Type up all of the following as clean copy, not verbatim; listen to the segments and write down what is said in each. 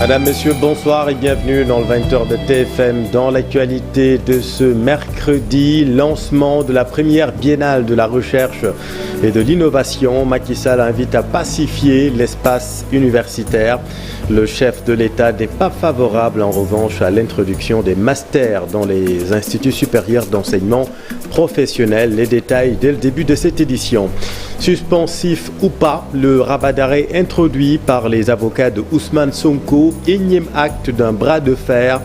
Madame, Messieurs, bonsoir et bienvenue dans le 20h de TFM. Dans l'actualité de ce mercredi, lancement de la première biennale de la recherche et de l'innovation. Macky Sall invite à pacifier l'espace universitaire. Le chef de l'État n'est pas favorable en revanche à l'introduction des masters dans les instituts supérieurs d'enseignement professionnel. Les détails dès le début de cette édition. Suspensif ou pas, le rabat d'arrêt introduit par les avocats de Ousmane Sonko, énième acte d'un bras de fer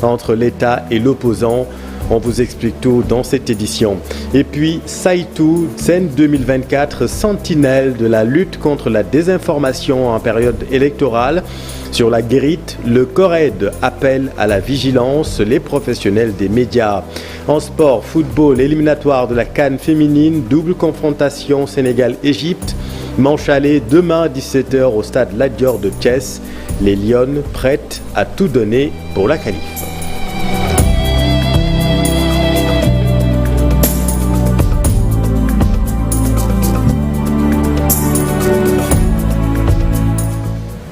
entre l'État et l'opposant. On vous explique tout dans cette édition. Et puis, Saïtou, scène 2024, sentinelle de la lutte contre la désinformation en période électorale. Sur la guérite, le CORED appelle à la vigilance les professionnels des médias. En sport, football, éliminatoire de la CAN féminine, double confrontation Sénégal-Égypte. Manche aller demain à 17h au stade Lat Dior de Thiès. Les Lionnes prêtes à tout donner pour la qualif.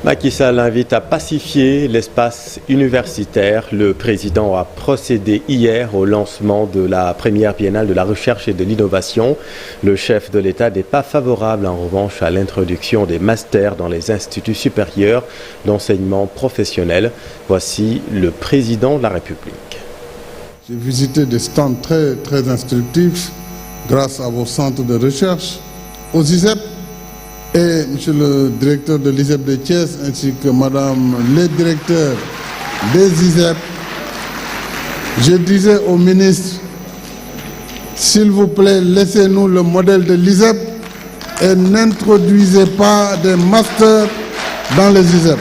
Macky Sall invite à pacifier l'espace universitaire. Le président a procédé hier au lancement de la première biennale de la recherche et de l'innovation. Le chef de l'État n'est pas favorable en revanche à l'introduction des masters dans les instituts supérieurs d'enseignement professionnel. Voici le président de la République. J'ai visité des stands très instructifs grâce à vos centres de recherche aux ISEP. Et monsieur le directeur de l'ISEP de Thiès ainsi que madame les directeurs des ISEP, je disais au ministre, s'il vous plaît, laissez-nous le modèle de l'ISEP et n'introduisez pas des masters dans les ISEP.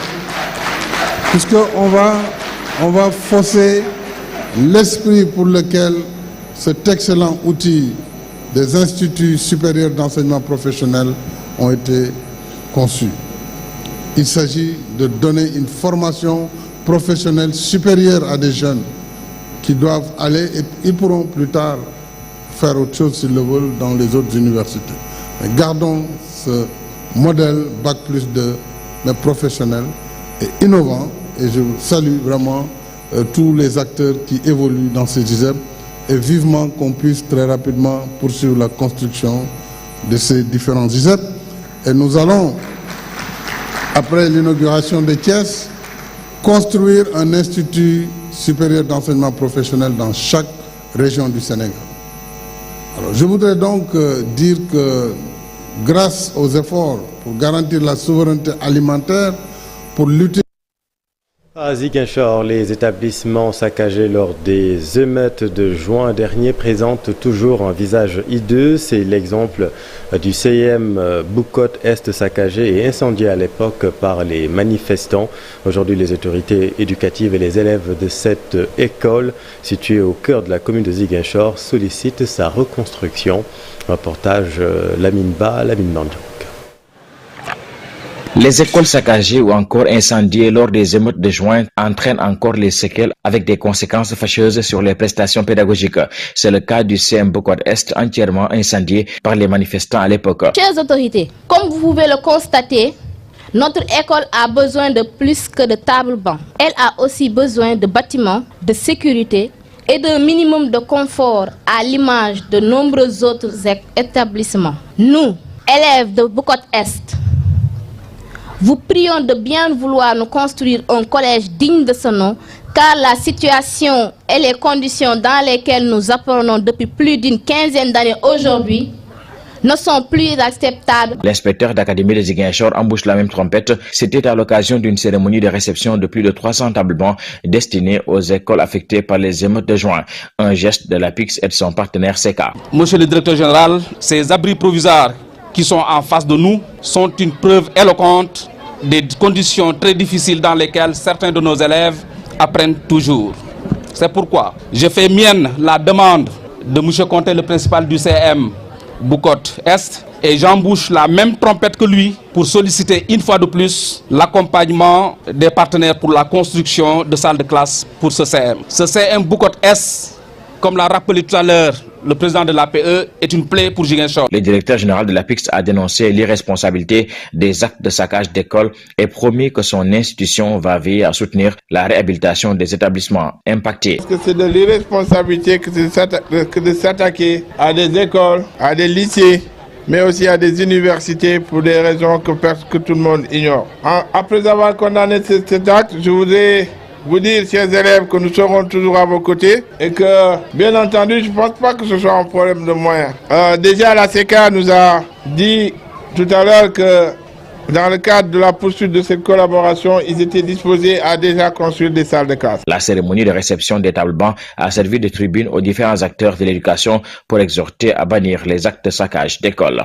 Puisqu'on va fausser l'esprit pour lequel cet excellent outil des instituts supérieurs d'enseignement professionnel ont été conçus. Il s'agit de donner une formation professionnelle supérieure à des jeunes qui doivent aller et ils pourront plus tard faire autre chose s'ils le veulent dans les autres universités. Mais gardons ce modèle Bac+2 mais professionnel et innovant et je salue vraiment tous les acteurs qui évoluent dans ces ISEP et vivement qu'on puisse très rapidement poursuivre la construction de ces différents ISEP. Et nous allons, après l'inauguration de Thiès, construire un institut supérieur d'enseignement professionnel dans chaque région du Sénégal. Alors, je voudrais donc dire que grâce aux efforts pour garantir la souveraineté alimentaire, pour lutter À Ziguinchor, les établissements saccagés lors des émeutes de juin dernier présentent toujours un visage hideux. C'est l'exemple du CIM Boucotte Est saccagé et incendié à l'époque par les manifestants. Aujourd'hui, les autorités éducatives et les élèves de cette école située au cœur de la commune de Ziguinchor sollicitent sa reconstruction. Reportage Lamine Ba, Lamine Mandjok. Les écoles saccagées ou encore incendiées lors des émeutes de juin entraînent encore les séquelles avec des conséquences fâcheuses sur les prestations pédagogiques. C'est le cas du CM Boucotte Est entièrement incendié par les manifestants à l'époque. Chères autorités, comme vous pouvez le constater, notre école a besoin de plus que de tables-bancs. Elle a aussi besoin de bâtiments, de sécurité et d'un minimum de confort à l'image de nombreux autres établissements. Nous, élèves de Boucotte Est, vous prions de bien vouloir nous construire un collège digne de ce nom, car la situation et les conditions dans lesquelles nous apprenons depuis plus d'une quinzaine d'années aujourd'hui ne sont plus acceptables. L'inspecteur d'académie de Ziguinchor embouche la même trompette. C'était à l'occasion d'une cérémonie de réception de plus de 300 tables-bancs destinés aux écoles affectées par les émeutes de juin. Un geste de l'APIX et de son partenaire SECA. Monsieur le directeur général, ces abris provisoires qui sont en face de nous sont une preuve éloquente des conditions très difficiles dans lesquelles certains de nos élèves apprennent toujours. C'est pourquoi je fais mienne la demande de M. Conté, le principal du CM Boucotte Est, et j'embouche la même trompette que lui pour solliciter une fois de plus l'accompagnement des partenaires pour la construction de salles de classe pour ce CM. Ce CM Boucotte Est, comme l'a rappelé tout à l'heure le président de l'APE, est une plaie pour Ziguinchor. Le directeur général de l'APIX a dénoncé l'irresponsabilité des actes de saccage d'écoles et promis que son institution va veiller à soutenir la réhabilitation des établissements impactés. Parce que c'est de l'irresponsabilité que de s'attaquer à des écoles, à des lycées, mais aussi à des universités pour des raisons que tout le monde ignore. Après avoir condamné cet acte, je voudrais vous dire, chers élèves, que nous serons toujours à vos côtés et que, bien entendu, je ne pense pas que ce soit un problème de moyens. Déjà, la CECA nous a dit tout à l'heure que dans le cadre de la poursuite de cette collaboration, ils étaient disposés à déjà construire des salles de classe. La cérémonie de réception des tables bancs a servi de tribune aux différents acteurs de l'éducation pour exhorter à bannir les actes de saccage d'écoles.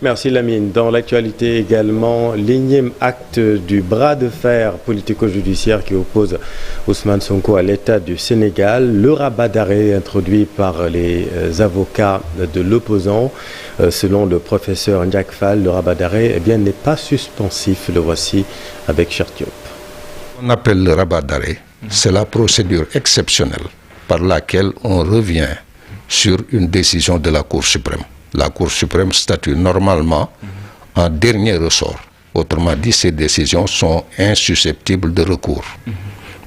Merci Lamine. Dans l'actualité également, l'énième acte du bras de fer politico-judiciaire qui oppose Ousmane Sonko à l'État du Sénégal. Le rabat d'arrêt introduit par les avocats de l'opposant. Selon le professeur Ndiak Fall, le rabat d'arrêt n'est pas suspensif. Le voici avec Cheikh Diop. On appelle le rabat d'arrêt, c'est la procédure exceptionnelle par laquelle on revient sur une décision de la Cour suprême. La Cour suprême statue normalement en dernier ressort. Autrement dit, ces décisions sont insusceptibles de recours.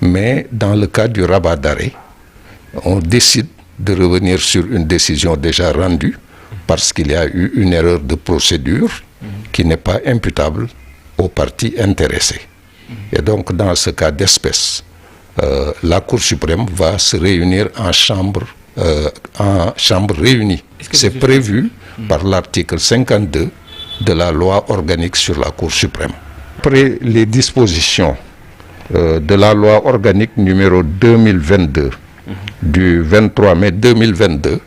Mais dans le cas du rabat d'arrêt, on décide de revenir sur une décision déjà rendue parce qu'il y a eu une erreur de procédure qui n'est pas imputable aux parties intéressées. Et donc, dans ce cas d'espèce, la Cour suprême va se réunir en chambre réunie. C'est prévu par l'article 52 de la loi organique sur la Cour suprême. Après les dispositions de la loi organique numéro 2022 du 23 mai 2022,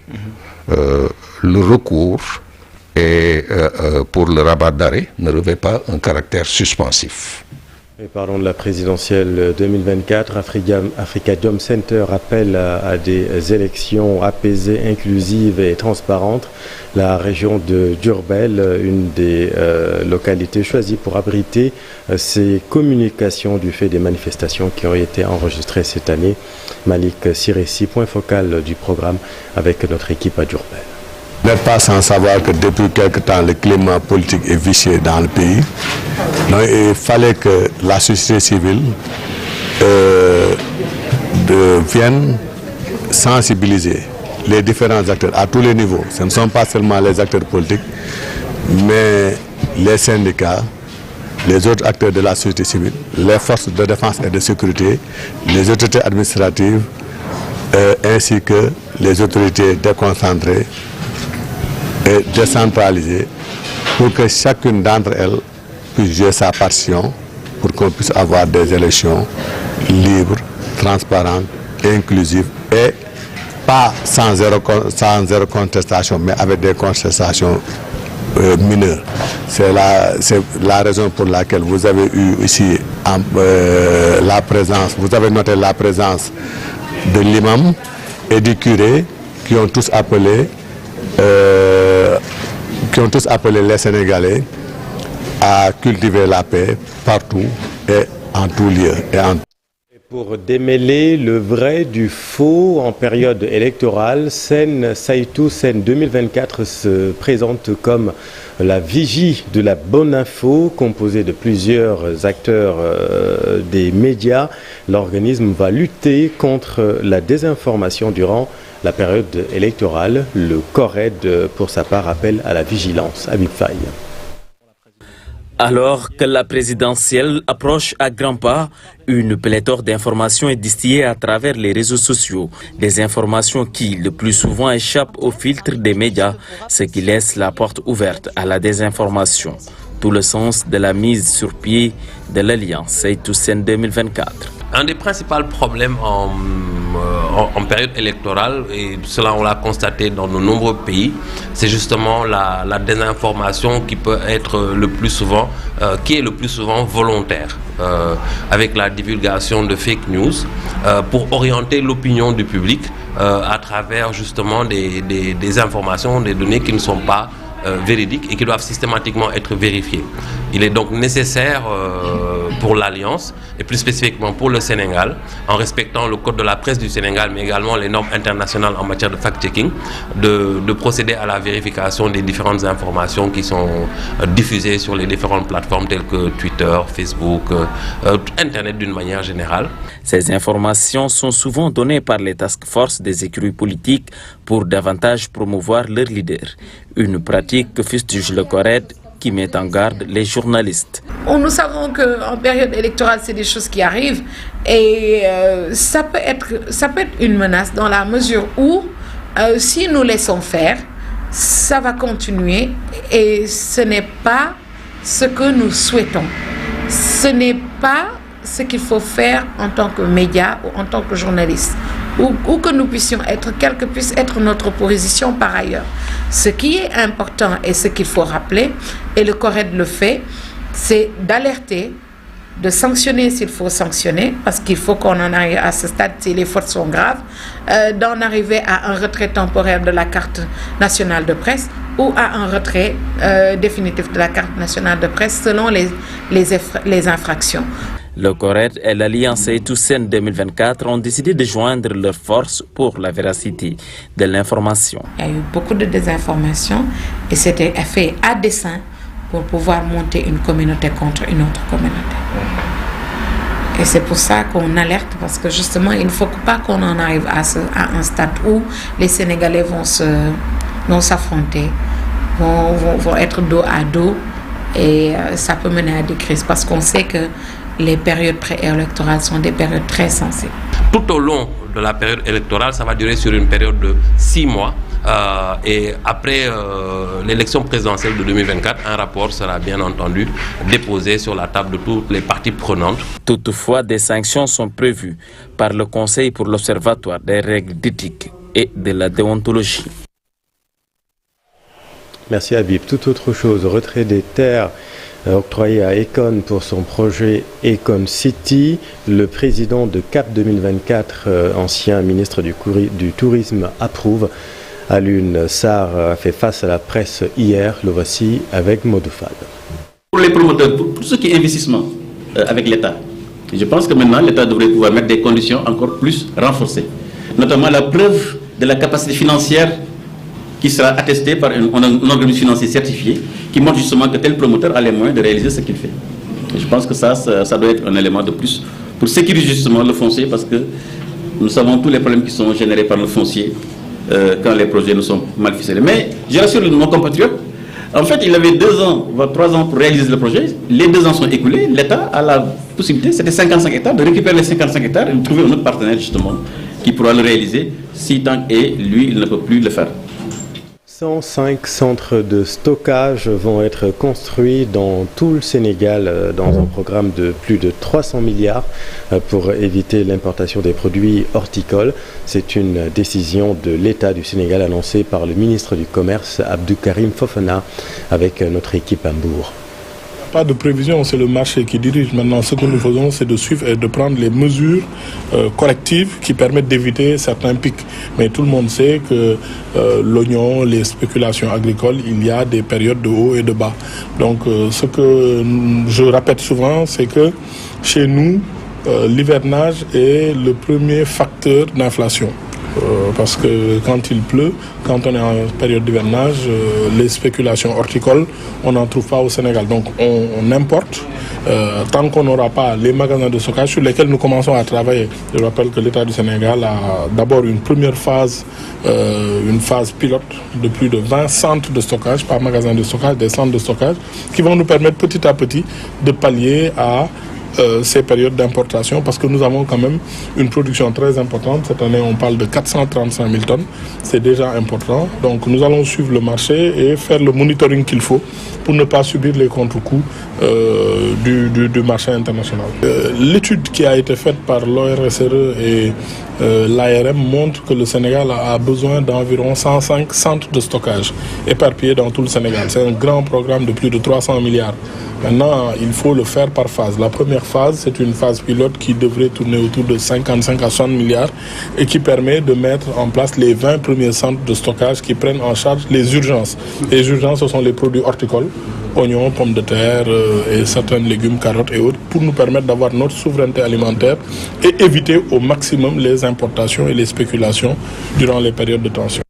le recours pour le rabat d'arrêt ne revêt pas un caractère suspensif. Et parlons de la présidentielle 2024. Afrikajom Center appelle à des élections apaisées, inclusives et transparentes. La région de Diourbel, une des localités choisies pour abriter ces communications du fait des manifestations qui ont été enregistrées cette année. Malik Siressi, point focal du programme avec notre équipe à Diourbel. Vous n'êtes pas sans savoir que depuis quelque temps, le climat politique est vicié dans le pays. Donc, il fallait que la société civile vienne sensibiliser les différents acteurs à tous les niveaux. Ce ne sont pas seulement les acteurs politiques, mais les syndicats, les autres acteurs de la société civile, les forces de défense et de sécurité, les autorités administratives, ainsi que les autorités déconcentrées et décentralisées, pour que chacune d'entre elles puisse jouer sa partition, pour qu'on puisse avoir des élections libres, transparentes, inclusives et pas sans zéro contestation, mais avec des contestations mineures. C'est la raison pour laquelle vous avez eu ici la présence, vous avez noté la présence de l'imam et du curé qui ont tous appelé les Sénégalais à cultiver la paix partout et en tout lieu. Pour démêler le vrai du faux en période électorale, Sen Saïtou Sen 2024 se présente comme la vigie de la bonne info, composée de plusieurs acteurs des médias. L'organisme va lutter contre la désinformation durant la période électorale. Le CORED, pour sa part, appelle à la vigilance. Habib Faye. Alors que la présidentielle approche à grands pas, une pléthore d'informations est distillée à travers les réseaux sociaux. Des informations qui, le plus souvent, échappent au filtre des médias, ce qui laisse la porte ouverte à la désinformation. Tout le sens de la mise sur pied de l'Alliance Saïtou Sen 2024. Un des principaux problèmes en période électorale, et cela on l'a constaté dans de nombreux pays, c'est justement la désinformation qui peut être le plus souvent, qui est le plus souvent volontaire, avec la divulgation de fake news pour orienter l'opinion du public à travers justement des informations, des données qui ne sont pas véridiques et qui doivent systématiquement être vérifiées. Il est donc nécessaire pour l'Alliance et plus spécifiquement pour le Sénégal, en respectant le code de la presse du Sénégal, mais également les normes internationales en matière de fact-checking, de procéder à la vérification des différentes informations qui sont diffusées sur les différentes plateformes telles que Twitter, Facebook, Internet d'une manière générale. Ces informations sont souvent données par les task force des écuries politiques pour davantage promouvoir leurs leaders. Une pratique que fustige le CORED qui met en garde les journalistes. Nous savons qu'en période électorale, c'est des choses qui arrivent et ça peut être une menace dans la mesure où si nous laissons faire, ça va continuer et ce n'est pas ce que nous souhaitons. Ce n'est pas ce qu'il faut faire en tant que média ou en tant que journaliste, où que nous puissions être, quelle que puisse être notre position par ailleurs. Ce qui est important et ce qu'il faut rappeler, et le CORED le fait, c'est d'alerter, de sanctionner s'il faut sanctionner, parce qu'il faut qu'on en arrive à ce stade si les fautes sont graves, d'en arriver à un retrait temporaire de la carte nationale de presse ou à un retrait définitif de la carte nationale de presse selon les infractions. Le CORED et l'Alliance Etoussen 2024 ont décidé de joindre leurs forces pour la véracité de l'information. Il y a eu beaucoup de désinformation et c'était fait à dessein pour pouvoir monter une communauté contre une autre communauté. Et c'est pour ça qu'on alerte, parce que justement, il ne faut pas qu'on en arrive à un stade où les Sénégalais vont s'affronter, vont être dos à dos et ça peut mener à des crises parce qu'on sait que les périodes préélectorales sont des périodes très sensibles. Tout au long de la période électorale, ça va durer sur une période de 6 mois. Et après l'élection présidentielle de 2024, un rapport sera bien entendu déposé sur la table de toutes les parties prenantes. Toutefois, des sanctions sont prévues par le Conseil pour l'Observatoire des règles d'éthique et de la déontologie. Merci Habib. Toute autre chose, retrait des terres octroyé à Econ pour son projet Econ City. Le président de CAP 2024, ancien ministre du Tourisme, approuve. Alioune Sarr a fait face à la presse hier. Le voici avec Modoufal. Pour les promoteurs, pour tout ce qui est investissement avec l'État, je pense que maintenant l'État devrait pouvoir mettre des conditions encore plus renforcées. Notamment la preuve de la capacité financière qui sera attesté par un organisme financier certifié qui montre justement que tel promoteur a les moyens de réaliser ce qu'il fait. Et je pense que ça doit être un élément de plus pour sécuriser justement le foncier, parce que nous savons tous les problèmes qui sont générés par le foncier quand les projets ne sont mal ficelés. Mais je rassure mon compatriote, en fait il avait 2 ans, voire 3 ans pour réaliser le projet. Les 2 ans sont écoulés, l'État a la possibilité, c'était 55 hectares, de récupérer les 55 hectares et de trouver un autre partenaire justement qui pourra le réaliser si tant et lui il ne peut plus le faire. 105 centres de stockage vont être construits dans tout le Sénégal dans un programme de plus de 300 milliards pour éviter l'importation des produits horticoles. C'est une décision de l'État du Sénégal annoncée par le ministre du Commerce Abdou Karim Fofana avec notre équipe à Mbour. Pas de prévision, c'est le marché qui dirige. Maintenant, ce que nous faisons, c'est de suivre et de prendre les mesures correctives qui permettent d'éviter certains pics. Mais tout le monde sait que l'oignon, les spéculations agricoles, il y a des périodes de haut et de bas. Donc, ce que je répète souvent, c'est que chez nous, l'hivernage est le premier facteur d'inflation. Parce que quand il pleut, quand on est en période d'hivernage, les spéculations horticoles, on n'en trouve pas au Sénégal. Donc on importe tant qu'on n'aura pas les magasins de stockage sur lesquels nous commençons à travailler. Je rappelle que l'État du Sénégal a d'abord une première phase, une phase pilote de plus de 20 centres de stockage, pas magasins de stockage, des centres de stockage, qui vont nous permettre petit à petit de pallier à ces périodes d'importation, parce que nous avons quand même une production très importante. Cette année, on parle de 435 000 tonnes. C'est déjà important. Donc, nous allons suivre le marché et faire le monitoring qu'il faut pour ne pas subir les contre-coups du marché international. L'étude qui a été faite par l'ORSRE et l'ARM montre que le Sénégal a besoin d'environ 105 centres de stockage éparpillés dans tout le Sénégal. C'est un grand programme de plus de 300 milliards. Maintenant, il faut le faire par phase. La première phase, c'est une phase pilote qui devrait tourner autour de 55 à 60 milliards et qui permet de mettre en place les 20 premiers centres de stockage qui prennent en charge les urgences. Les urgences, ce sont les produits horticoles. oignons, pommes de terre et certains légumes, carottes et autres, pour nous permettre d'avoir notre souveraineté alimentaire et éviter au maximum les importations et les spéculations durant les périodes de tension.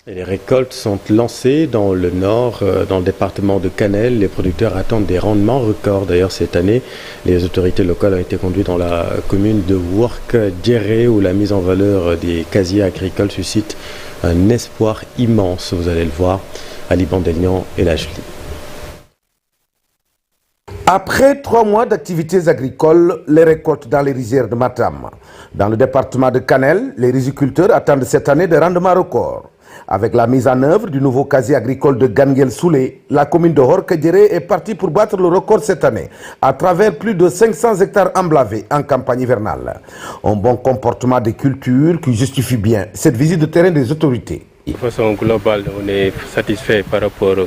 Et les récoltes sont lancées dans le nord, dans le département de Canel. Les producteurs attendent des rendements records. D'ailleurs, cette année, les autorités locales ont été conduites dans la commune de Work-Djéré, où la mise en valeur des casiers agricoles suscite un espoir immense. Vous allez le voir, Ali Bandelian et la Julie. Après 3 mois d'activités agricoles, les récoltes dans les rizières de Matam. Dans le département de Canel, les riziculteurs attendent cette année des rendements records. Avec la mise en œuvre du nouveau casier agricole de Ganguel-Soulé, la commune de Work-Djéré est partie pour battre le record cette année, à travers plus de 500 hectares emblavés en campagne hivernale. Un bon comportement des cultures qui justifie bien cette visite de terrain des autorités. De façon globale, on est satisfait par rapport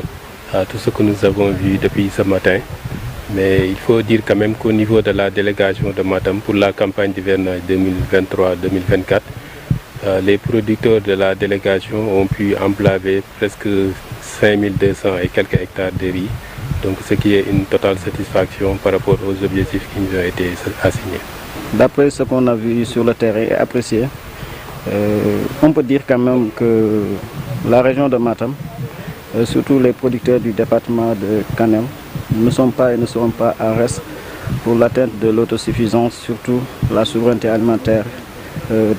à tout ce que nous avons vu depuis ce matin. Mais il faut dire quand même qu'au niveau de la délégation de Matam pour la campagne d'hivernage 2023-2024, les producteurs de la délégation ont pu emblaver presque 5200 et quelques hectares de riz, donc ce qui est une totale satisfaction par rapport aux objectifs qui nous ont été assignés. D'après ce qu'on a vu sur le terrain et apprécié, on peut dire quand même que la région de Matam, surtout les producteurs du département de Canel, ne sont pas et ne seront pas à reste pour l'atteinte de l'autosuffisance, surtout la souveraineté alimentaire,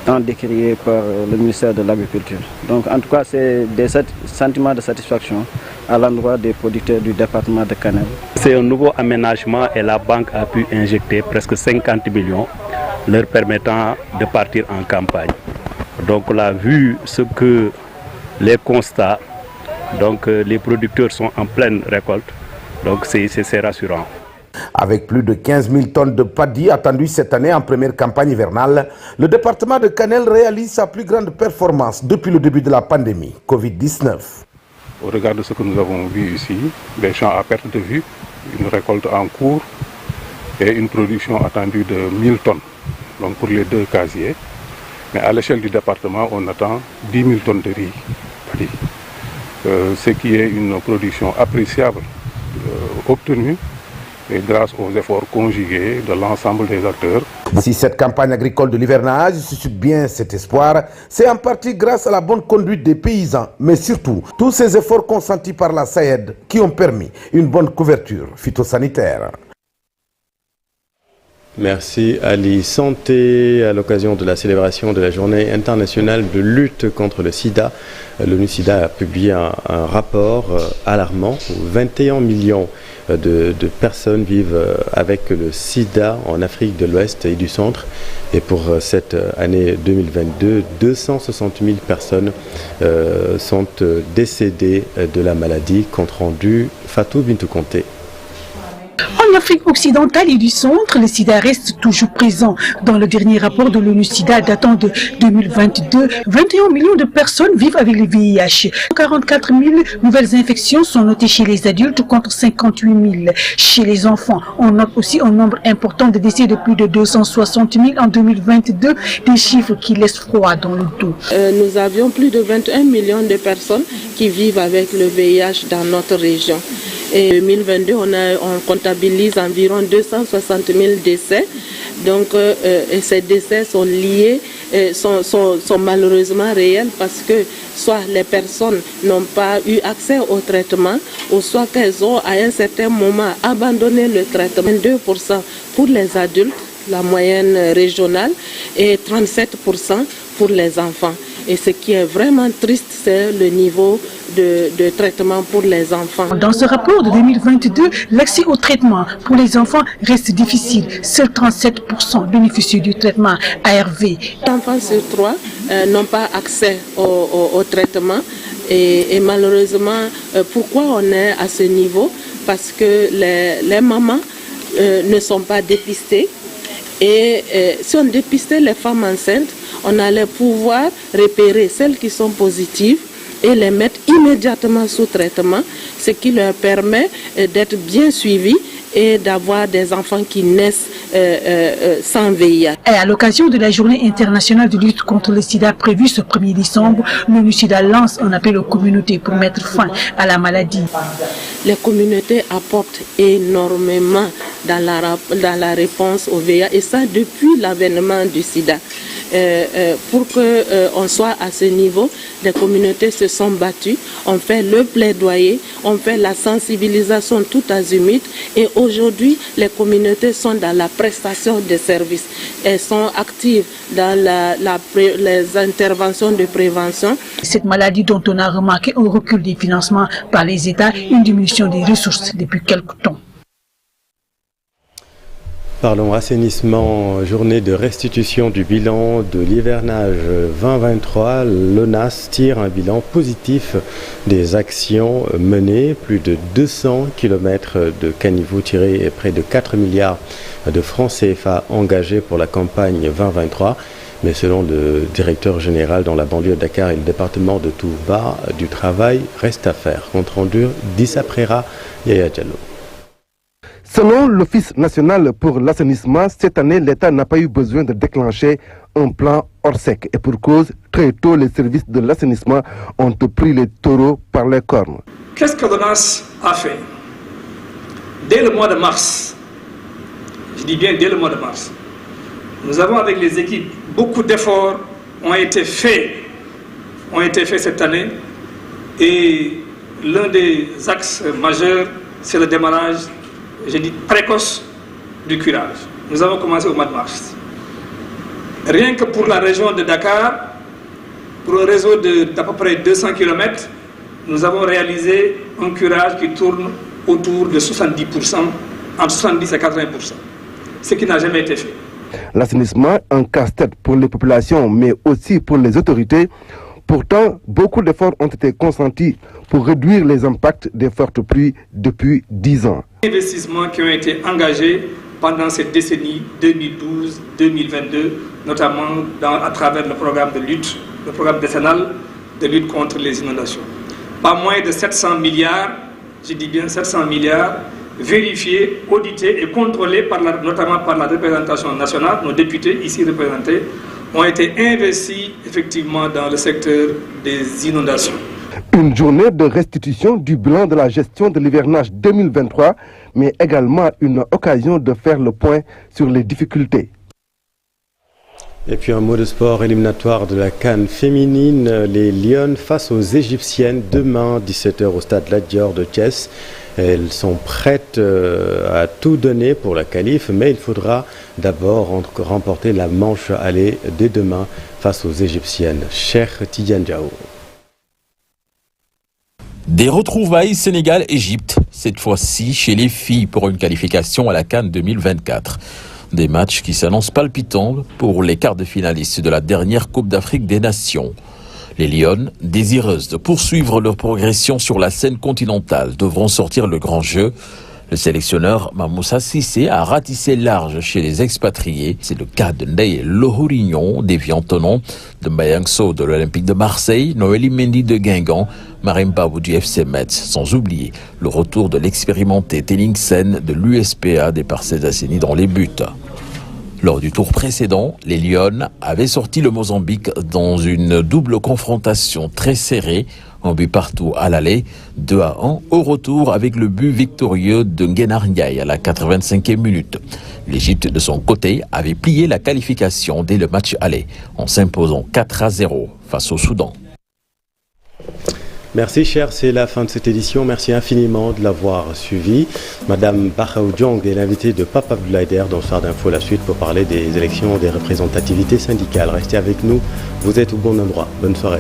tant décrié par le ministère de l'Agriculture. Donc en tout cas, c'est des sentiments de satisfaction à l'endroit des producteurs du département de Canel. C'est un nouveau aménagement et la banque a pu injecter presque 50 millions, leur permettant de partir en campagne. Donc on a vu ce que les constats, donc les producteurs sont en pleine récolte, donc c'est rassurant. Avec plus de 15 000 tonnes de paddy attendues cette année en première campagne hivernale, le département de Canel réalise sa plus grande performance depuis le début de la pandémie Covid-19. Au regard de ce que nous avons vu ici, des champs à perte de vue, une récolte en cours et une production attendue de 1000 tonnes, donc pour les 2 casiers. Mais à l'échelle du département, on attend 10 000 tonnes de riz paddy, ce qui est une production appréciable obtenue et grâce aux efforts conjugués de l'ensemble des acteurs. Si cette campagne agricole de l'hivernage suscite bien cet espoir, c'est en partie grâce à la bonne conduite des paysans, mais surtout tous ces efforts consentis par la SAED qui ont permis une bonne couverture phytosanitaire. Merci Ali. Santé, à l'occasion de la célébration de la journée internationale de lutte contre le sida, l'ONU-SIDA a publié un rapport alarmant. 21 millions de personnes vivent avec le sida en Afrique de l'Ouest et du Centre. Et pour cette année 2022, 260 000 personnes sont décédées de la maladie. Compte rendu, Fatou Bintou Conté. En Afrique occidentale et du centre, le sida reste toujours présent. Dans le dernier rapport de l'ONU-SIDA datant de 2022, 21 millions de personnes vivent avec le VIH. 44 000 nouvelles infections sont notées chez les adultes contre 58 000 chez les enfants. On note aussi un nombre important de décès de plus de 260 000 en 2022, des chiffres qui laissent froid dans le dos. Nous avions plus de 21 millions de personnes qui vivent avec le VIH dans notre région. Et en 2022, on comptabilise environ 260 000 décès. Donc, et ces décès sont liés, sont malheureusement réels parce que soit les personnes n'ont pas eu accès au traitement, ou soit qu'elles ont à un certain moment abandonné le traitement. 22% pour les adultes, la moyenne régionale, et 37% pour les enfants. Et ce qui est vraiment triste, c'est le niveau de traitement pour les enfants. Dans ce rapport de 2022, l'accès au traitement pour les enfants reste difficile. Seuls 37% bénéficient du traitement ARV. Enfants sur 3 n'ont pas accès au traitement. Et malheureusement, pourquoi on est à ce niveau? Parce que les mamans ne sont pas dépistées. Et si on dépistait les femmes enceintes, on allait pouvoir repérer celles qui sont positives et les mettre immédiatement sous traitement, ce qui leur permet d'être bien suivies et d'avoir des enfants qui naissent sans VIH. Et à l'occasion de la journée internationale de lutte contre le sida prévue ce 1er décembre, l'ONU-SIDA lance un appel aux communautés pour mettre fin à la maladie. Les communautés apportent énormément dans la réponse au VIH et ça depuis l'avènement du sida. Pour qu'on soit à ce niveau, les communautés se sont battues, on fait le plaidoyer, on fait la sensibilisation tout azimut et aujourd'hui les communautés sont dans la prestation des services. Elles sont actives dans les interventions de prévention. Cette maladie dont on a remarqué un recul des financements par les États, une diminution des ressources depuis quelque temps. Parlons assainissement, journée de restitution du bilan de l'hivernage 2023. L'ONAS tire un bilan positif des actions menées. Plus de 200 km de caniveaux tirés et près de 4 milliards de francs CFA engagés pour la campagne 2023. Mais selon le directeur général dans la banlieue de Dakar et le département de Touba, du travail reste à faire. Compte rendu d'Issa Prera, Yaya Diallo. Selon l'Office national pour l'assainissement, cette année, l'État n'a pas eu besoin de déclencher un plan hors sec. Et pour cause, très tôt, les services de l'assainissement ont pris les taureaux par les cornes. Qu'est-ce que l'ONAS a fait? Dès le mois de mars, je dis bien dès le mois de mars, nous avons avec les équipes, beaucoup d'efforts ont été faits cette année. Et l'un des axes majeurs, c'est le démarrage, j'ai dit précoce, du curage. Nous avons commencé au mois de mars. Rien que pour la région de Dakar, pour un réseau d'à peu près 200 km, nous avons réalisé un curage qui tourne autour de 70%, entre 70 et 80%, ce qui n'a jamais été fait. L'assainissement, un casse-tête pour les populations, mais aussi pour les autorités. Pourtant, beaucoup d'efforts ont été consentis pour réduire les impacts des fortes pluies depuis 10 ans. Les investissements qui ont été engagés pendant cette décennie 2012-2022, notamment à travers le programme de lutte, le programme décennal de lutte contre les inondations. Pas moins de 700 milliards, je dis bien 700 milliards, vérifiés, audités et contrôlés notamment par la représentation nationale, nos députés ici représentés, ont été investis effectivement dans le secteur des inondations. Une journée de restitution du bilan de la gestion de l'hivernage 2023, mais également une occasion de faire le point sur les difficultés. Et puis un mot de sport éliminatoire de la CAN féminine, les Lionnes face aux Égyptiennes demain 17h au stade Lat Dior de Thiès. Elles sont prêtes à tout donner pour la qualif, mais il faudra d'abord remporter la manche aller dès demain face aux Égyptiennes. Cheikh Tidiane Diao. Des retrouvailles Sénégal-Égypte, cette fois-ci chez les filles pour une qualification à la CAN 2024. Des matchs qui s'annoncent palpitants pour les quarts de finalistes de la dernière Coupe d'Afrique des Nations. Les Lionnes, désireuses de poursuivre leur progression sur la scène continentale, devront sortir le grand jeu. Le sélectionneur Mamoussa Cissé a ratissé large chez les expatriés. C'est le cas de Ndeye Lohorignon, déviant au nom de Mbayang Sow de l'Olympique de Marseille, Noélie Mendy de Guingamp, Marim Babou du FC Metz, sans oublier le retour de l'expérimenté Tellingsen de l'USPA des Parcelles Assainies dans les buts. Lors du tour précédent, les Lionnes avaient sorti le Mozambique dans une double confrontation très serrée, un but partout à l'aller, 2-1 au retour avec le but victorieux de Nguenar Ndiaye à la 85e minute. L'Égypte, de son côté, avait plié la qualification dès le match aller, en s'imposant 4-0 face au Soudan. Merci cher, c'est la fin de cette édition. Merci infiniment de l'avoir suivi. Madame Bakhaou Diong est l'invitée de Pape Abdoulaye Der dans Soir d'Info la suite pour parler des élections des représentativités syndicales. Restez avec nous, vous êtes au bon endroit. Bonne soirée.